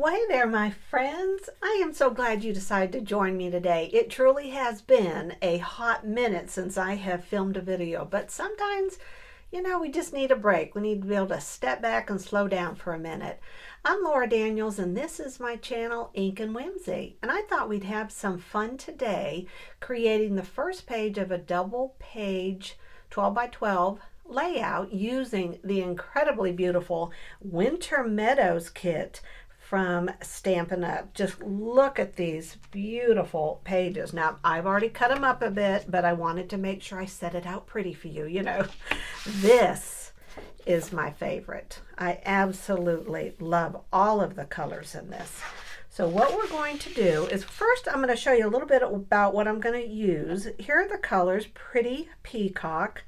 Well, hey there, my friends. I am so glad you decided to join me today. It truly has been a hot minute since I have filmed a video, but sometimes, we just need a break. We need to be able to step back and slow down for a minute. I'm Laura Daniels, and this is my channel, Ink and Whimsy. And I thought we'd have some fun today creating the first page of a double page 12 by 12 layout using the incredibly beautiful Winter Meadows kit from Stampin' UP. Just look at these beautiful pages. Now, I've already cut them up a bit, but I wanted to make sure I set it out pretty for you. This is my favorite. I absolutely love all of the colors in this. So what we're going to do is first I'm going to show you a little bit about what I'm going to use. Here are the colors: Pretty Peacock,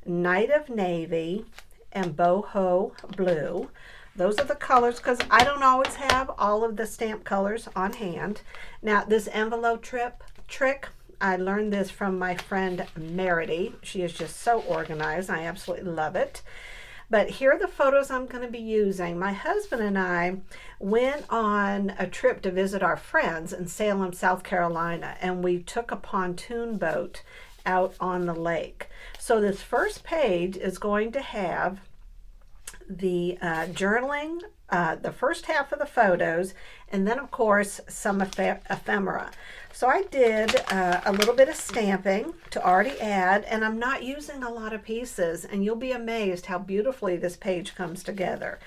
Night of Navy, and Boho Blue. Those are the colors because I don't always have all of the stamp colors on hand. Now, this envelope trick, I learned this from my friend Merity. She is just so organized. I absolutely love it. But here are the photos I'm going to be using. My husband and I went on a trip to visit our friends in Salem, South Carolina, and we took a pontoon boat out on the lake. So this first page is going to have the journaling, the first half of the photos, and then of course some ephemera. So I did a little bit of stamping to already add, and I'm not using a lot of pieces, and you'll be amazed how beautifully this page comes together.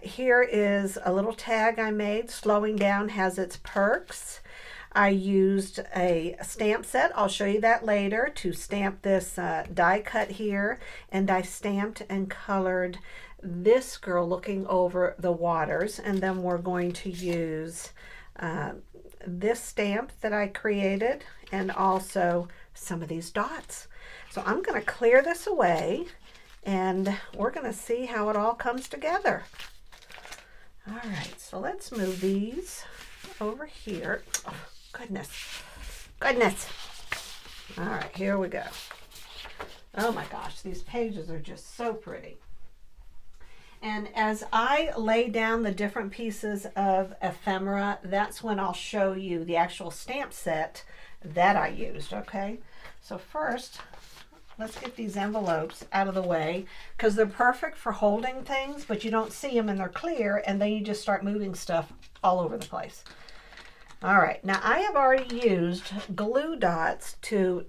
Here is a little tag I made. Slowing down has its perks. I used a stamp set, I'll show you that later, to stamp this die cut here, and I stamped and colored this girl looking over the waters, and then we're going to use this stamp that I created and also some of these dots. So I'm going to clear this away and we're going to see how it all comes together. All right, so let's move these over here. Oh, goodness. All right, here we go. Oh my gosh, these pages are just so pretty. And as I lay down the different pieces of ephemera, that's when I'll show you the actual stamp set that I used, okay? So first, let's get these envelopes out of the way because they're perfect for holding things, but you don't see them and they're clear, and then you just start moving stuff all over the place. All right, now I have already used glue dots to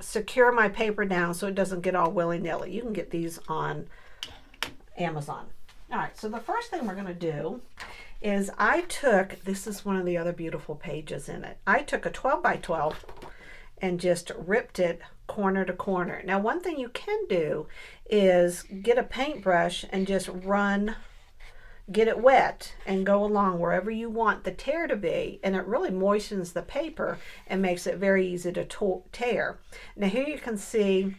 secure my paper down so it doesn't get all willy-nilly. You can get these on Amazon. All right, so the first thing we're going to do is this is one of the other beautiful pages in it. I took a 12 by 12 and just ripped it corner to corner. Now, one thing you can do is get a paintbrush and just get it wet and go along wherever you want the tear to be, and it really moistens the paper and makes it very easy to tear. Now here you can see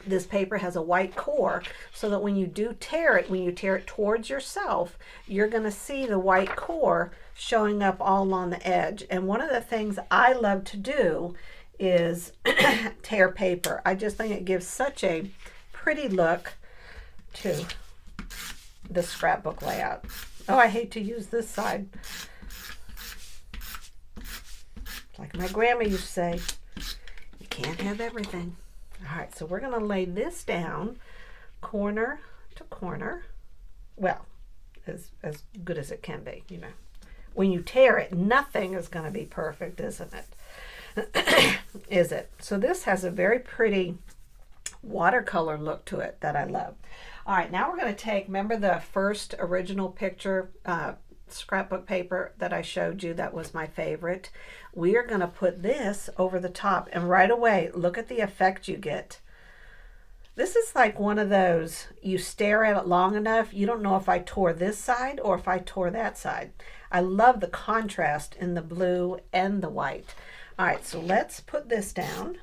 this paper has a white core, so that when you tear it towards yourself, you're going to see the white core showing up all along the edge. And one of the things I love to do is tear paper. I just think it gives such a pretty look to the scrapbook layout. Oh, I hate to use this side. Like my grandma used to say, you can't have everything. All right, so we're going to lay this down corner to corner. Well, as good as it can be, When you tear it, nothing is going to be perfect, isn't it? Is it? So this has a very pretty watercolor look to it that I love. All right, now we're going to remember the first original picture scrapbook paper that I showed you that was my favorite? We are going to put this over the top, and right away, look at the effect you get. This is like one of those, you stare at it long enough, you don't know if I tore this side or if I tore that side. I love the contrast in the blue and the white. All right, so let's put this down.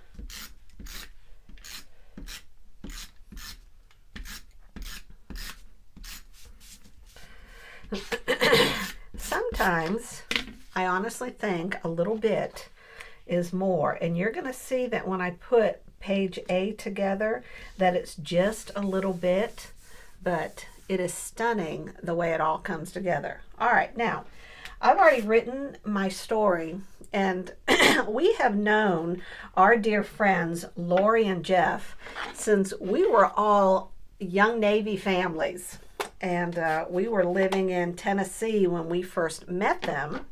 Sometimes I honestly think a little bit is more, and you're going to see that when I put page A together that it's just a little bit, but It is stunning the way it all comes together. All right, now I've already written my story, and we have known our dear friends Lori and Jeff since we were all young Navy families, and we were living in Tennessee when we first met them,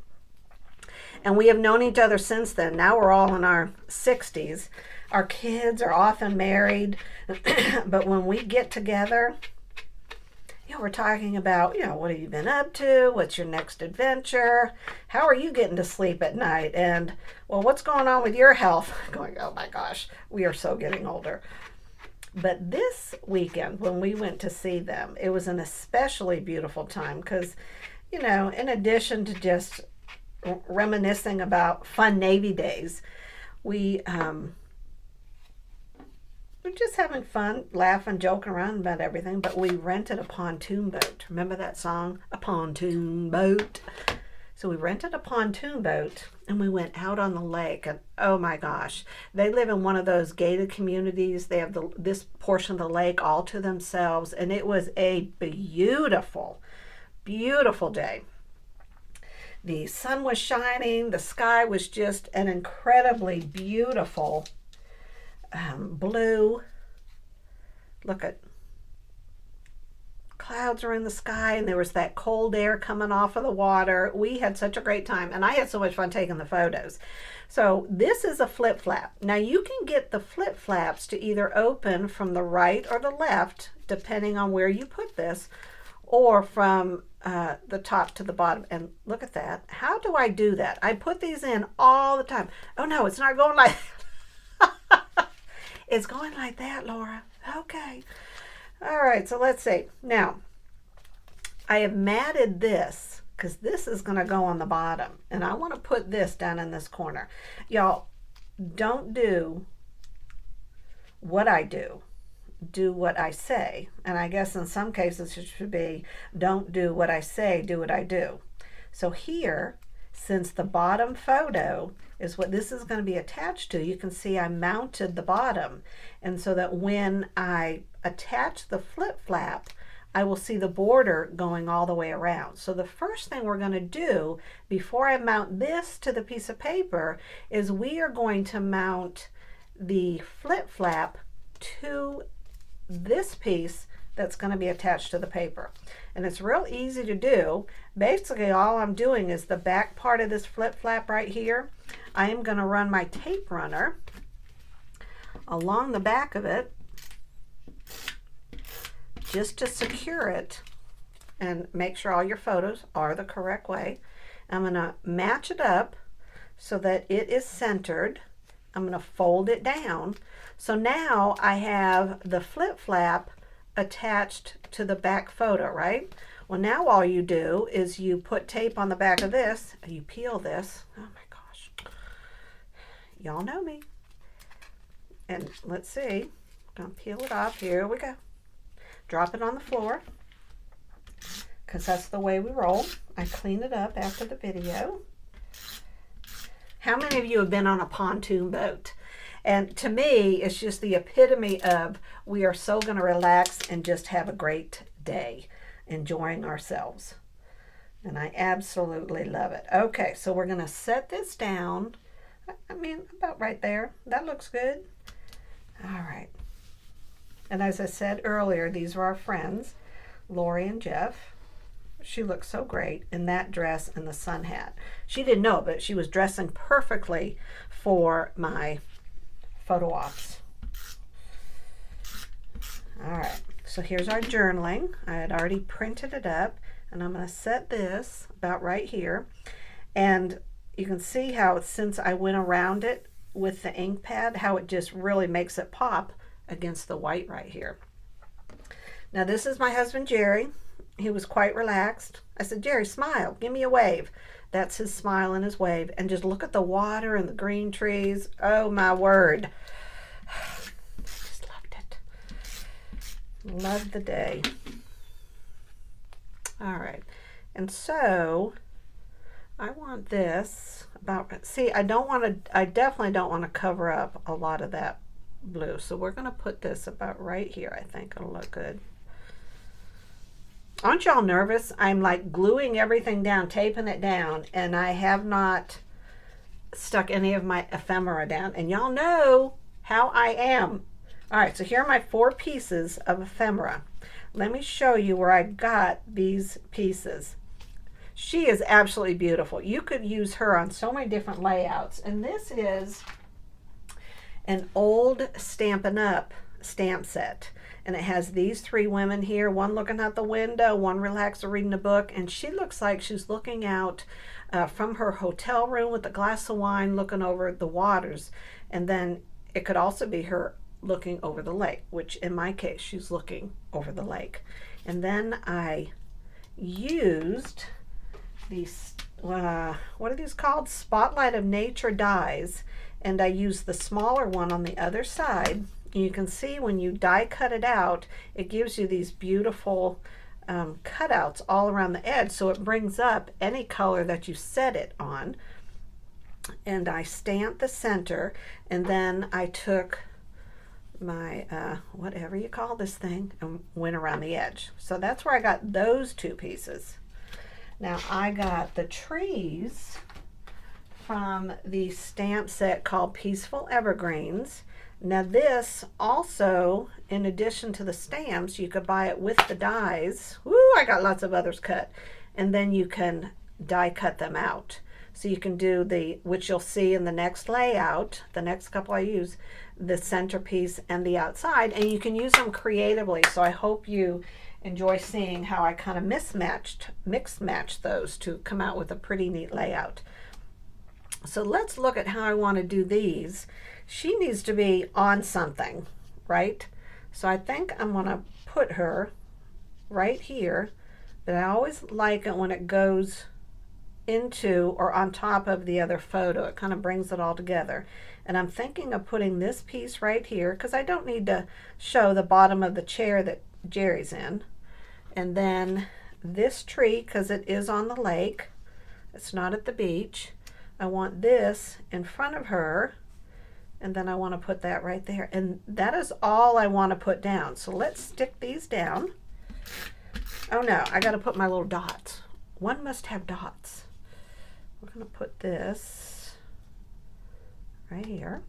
and we have known each other since then. Now we're all in our 60s. Our kids are often married, but when we get together, we're talking about, what have you been up to? What's your next adventure? How are you getting to sleep at night? And, well, what's going on with your health? Going, oh my gosh, we are so getting older. But this weekend, when we went to see them, it was an especially beautiful time because, in addition to just reminiscing about fun Navy days, we're just having fun, laughing, joking around about everything, but we rented a pontoon boat. Remember that song? A pontoon boat. So we rented a pontoon boat and we went out on the lake, and oh my gosh, they live in one of those gated communities. They have this portion of the lake all to themselves, and it was a beautiful, beautiful day. The sun was shining. The sky was just an incredibly beautiful blue. Look at clouds are in the sky, and there was that cold air coming off of the water. We had such a great time, and I had so much fun taking the photos. So this is a flip flap. Now you can get the flip flaps to either open from the right or the left, depending on where you put this, or from the top to the bottom. And look at that. How do I do that? I put these in all the time. Oh no, it's not going like it's going like that, Laura. Okay. All right, so let's see. Now, I have matted this because this is going to go on the bottom. And I want to put this down in this corner. Y'all, don't do what I do. Do what I say. And I guess in some cases it should be, don't do what I say, do what I do. So here, since the bottom photo is what this is going to be attached to, you can see I mounted the bottom. And so that when I attach the flip flap, I will see the border going all the way around. So the first thing we're going to do before I mount this to the piece of paper is we are going to mount the flip flap to this piece that's going to be attached to the paper. And it's real easy to do. Basically all I'm doing is the back part of this flip flap right here. I am going to run my tape runner along the back of it just to secure it and make sure all your photos are the correct way. I'm going to match it up so that it is centered. I'm going to fold it down. So now I have the flip flap attached to the back photo, right? Well, now all you do is you put tape on the back of this, you peel this. Oh my gosh. Y'all know me. And let's see. I'm going to peel it off. Here we go. Drop it on the floor because that's the way we roll. I clean it up after the video. How many of you have been on a pontoon boat? And to me, it's just the epitome of we are so going to relax and just have a great day enjoying ourselves. And I absolutely love it. Okay, so we're going to set this down. I mean, about right there. That looks good. All right. And as I said earlier, these are our friends, Lori and Jeff. She looks so great in that dress and the sun hat. She didn't know, but she was dressing perfectly for my photo ops. All right, so here's our journaling. I had already printed it up, and I'm going to set this about right here. And you can see how, since I went around it with the ink pad, how it just really makes it pop against the white right here. Now this is my husband Jerry. He was quite relaxed. I said, Jerry, smile, give me a wave. That's his smile and his wave. And just look at the water and the green trees. Oh my word. I just loved it. Loved the day. All right. And so I want this about, see, I definitely don't want to cover up a lot of that blue. So we're going to put this about right here. I think it'll look good. Aren't y'all nervous? I'm like gluing everything down, taping it down, and I have not stuck any of my ephemera down. And y'all know how I am. All right, so here are my 4 pieces of ephemera. Let me show you where I got these pieces. She is absolutely beautiful. You could use her on so many different layouts. And this is an old Stampin' Up stamp set. And it has these 3 women here, one looking out the window, one relaxed reading a book, and she looks like she's looking out from her hotel room with a glass of wine looking over the waters. And then it could also be her looking over the lake, which in my case, she's looking over the lake. And then I used these, what are these called? Spotlight of Nature dies. And I used the smaller one on the other side. You can see when you die cut it out, it gives you these beautiful cutouts all around the edge, so it brings up any color that you set it on. And I stamped the center, and then I took my whatever you call this thing and went around the edge. So that's where I got those 2 pieces. Now I got the trees from the stamp set called Peaceful Evergreens. Now this also, in addition to the stamps, you could buy it with the dies. Woo, I got lots of others cut. And then you can die cut them out. So you can do the, which you'll see in the next layout, the next couple I use, the centerpiece and the outside, and you can use them creatively. So I hope you enjoy seeing how I kind of mixed matched those to come out with a pretty neat layout. So let's look at how I want to do these. She needs to be on something, right? So I think I'm going to put her right here, but I always like it when it goes into or on top of the other photo. It kind of brings it all together. And I'm thinking of putting this piece right here because I don't need to show the bottom of the chair that Jerry's in. And then this tree, because it is on the lake, it's not at the beach. I want this in front of her, and then I want to put that right there. And that is all I want to put down. So let's stick these down. Oh no, I got to put my little dots. One must have dots. We're going to put this right here.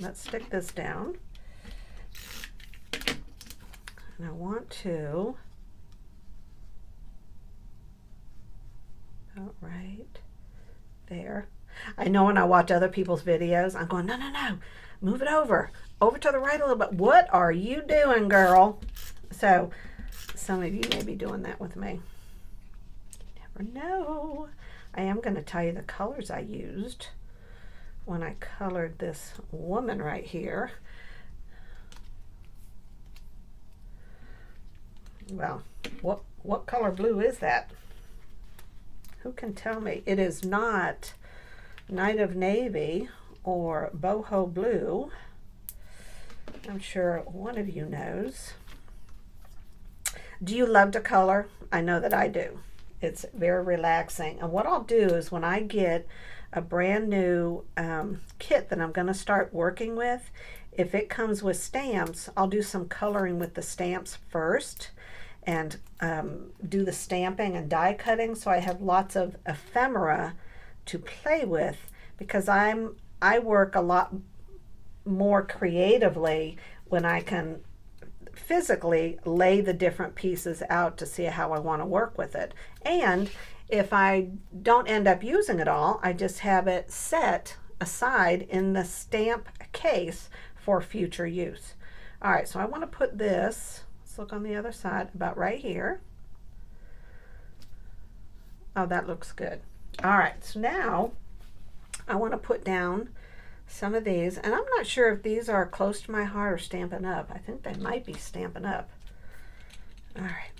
Let's stick this down. And I want to put right there. I know when I watch other people's videos, I'm going, no, no, no, move it over to the right a little bit. What are you doing, girl? So some of you may be doing that with me. You never know. I am going to tell you the colors I used when I colored this woman right here. Well, what color blue is that? Who can tell me? It is not Night of Navy or boho blue. I'm sure one of you knows. Do you love to color? I know that I do. It's very relaxing. And what I'll do is when I get a brand new kit that I'm going to start working with, if it comes with stamps, I'll do some coloring with the stamps first and do the stamping and die cutting, so I have lots of ephemera to play with, because I work a lot more creatively when I can physically lay the different pieces out to see how I want to work with it. And if I don't end up using it all, I just have it set aside in the stamp case for future use. All right, so I want to put this, let's look on the other side, about right here. Oh, that looks good. All right, so now I want to put down some of these, and I'm not sure if these are Close to My Heart or Stampin' Up. I think they might be Stampin' Up. All right.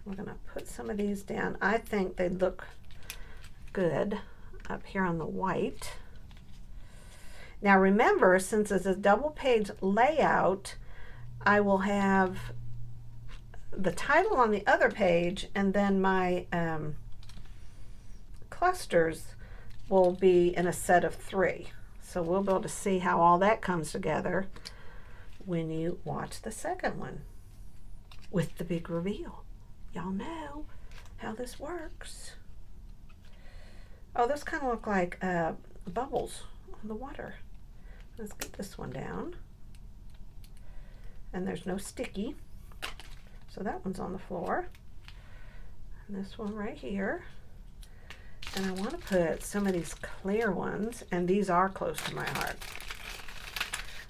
We're going to put some of these down. I think they look good up here on the white. Now remember, since it's a double page layout, I will have the title on the other page, and then my clusters will be in a set of 3. So we'll be able to see how all that comes together when you watch the second one. with the big reveal. Y'all know how this works. Oh, those kind of look like bubbles on the water. Let's get this one down. And there's no sticky. So that one's on the floor. And this one right here. And I want to put some of these clear ones, and these are close to my heart.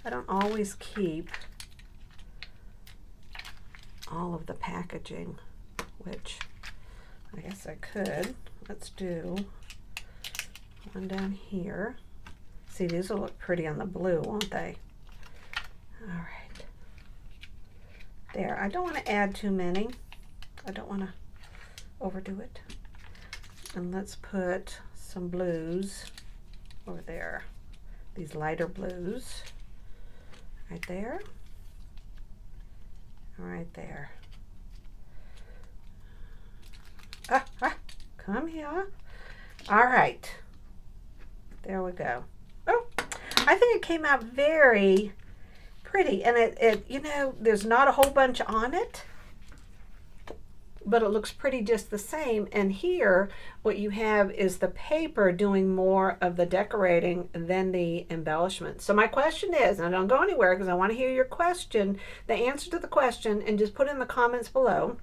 I don't always keep all of the packaging, which I guess I could. Let's do one down here. See, these will look pretty on the blue, won't they? All right. There. I don't want to add too many. I don't want to overdo it. And let's put some blues over there. These lighter blues. Right there. Right there. Come here. All right. There we go. Oh, I think it came out very pretty. And it you know, there's not a whole bunch on it, but it looks pretty just the same. And here, what you have is the paper doing more of the decorating than the embellishment. So my question is, and don't go anywhere because I want to hear your question, the answer to the question, and just put in the comments below.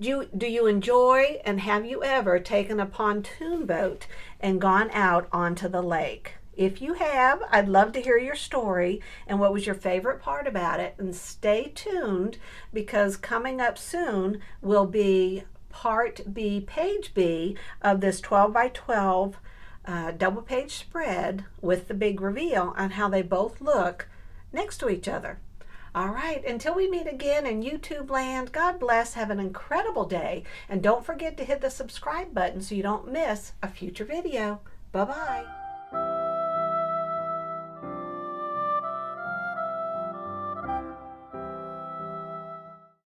Do you enjoy, and have you ever taken a pontoon boat and gone out onto the lake? If you have, I'd love to hear your story and what was your favorite part about it. And stay tuned, because coming up soon will be part B, page B of this 12 by 12 double page spread with the big reveal on how they both look next to each other. All right, until we meet again in YouTube land, God bless, have an incredible day, and don't forget to hit the subscribe button so you don't miss a future video. Bye-bye.